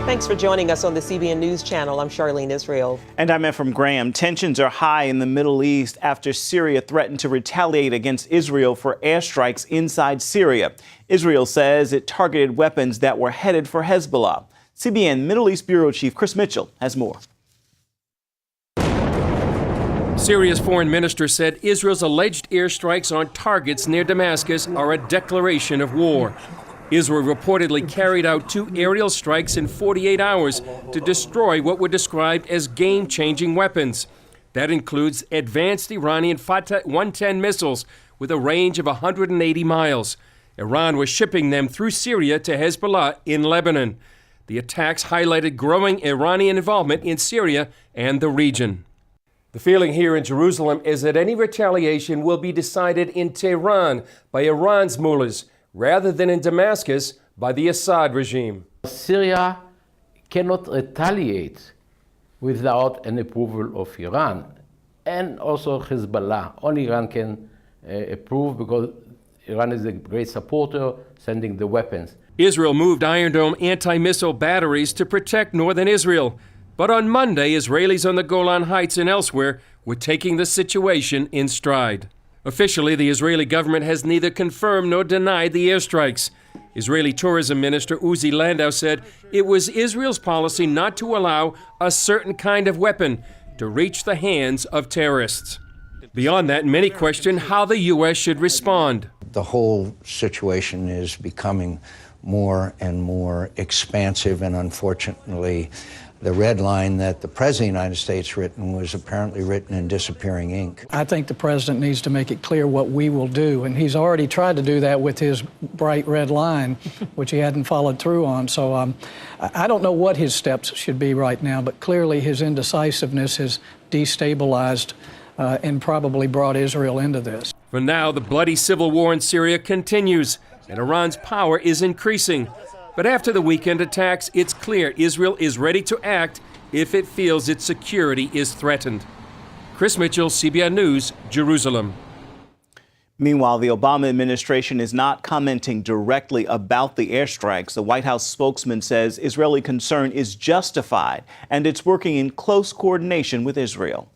Thanks for joining us on the CBN News Channel. I'm Charlene Israel. And I'm Ephraim Graham. Tensions are high in the Middle East after Syria threatened to retaliate against Israel for airstrikes inside Syria. Israel says it targeted weapons that were headed for Hezbollah. CBN Middle East Bureau Chief Chris Mitchell has more. Syria's foreign minister said Israel's alleged airstrikes on targets near Damascus are a declaration of war. Israel reportedly carried out 2 aerial strikes in 48 hours to destroy what were described as game-changing weapons. That includes advanced Iranian Fateh 110 missiles with a range of 180 miles. Iran was shipping them through Syria to Hezbollah in Lebanon. The attacks highlighted growing Iranian involvement in Syria and the region. The feeling here in Jerusalem is that any retaliation will be decided in Tehran by Iran's mullahs, rather than in Damascus by the Assad regime. Syria cannot retaliate without an approval of Iran, and also Hezbollah. Only Iran can approve, because Iran is a great supporter, sending the weapons. Israel moved Iron Dome anti-missile batteries to protect northern Israel. But on Monday, Israelis on the Golan Heights and elsewhere were taking the situation in stride. Officially, the Israeli government has neither confirmed nor denied the airstrikes. Israeli Tourism Minister Uzi Landau said it was Israel's policy not to allow a certain kind of weapon to reach the hands of terrorists. Beyond that, many question how the U.S. should respond. The whole situation is becoming more and more expansive, and unfortunately, the red line that the President of the United States written was apparently written in disappearing ink. I think the President needs to make it clear what we will do, and he's already tried to do that with his bright red line, which he hadn't followed through on. So I don't know what his steps should be right now, but clearly his indecisiveness has destabilized and probably brought Israel into this. For now, the bloody civil war in Syria continues, and Iran's power is increasing. But after the weekend attacks, it's clear Israel is ready to act if it feels its security is threatened. Chris Mitchell, CBN News, Jerusalem. Meanwhile, the Obama administration is not commenting directly about the airstrikes. The White House spokesman says Israeli concern is justified, and it's working in close coordination with Israel.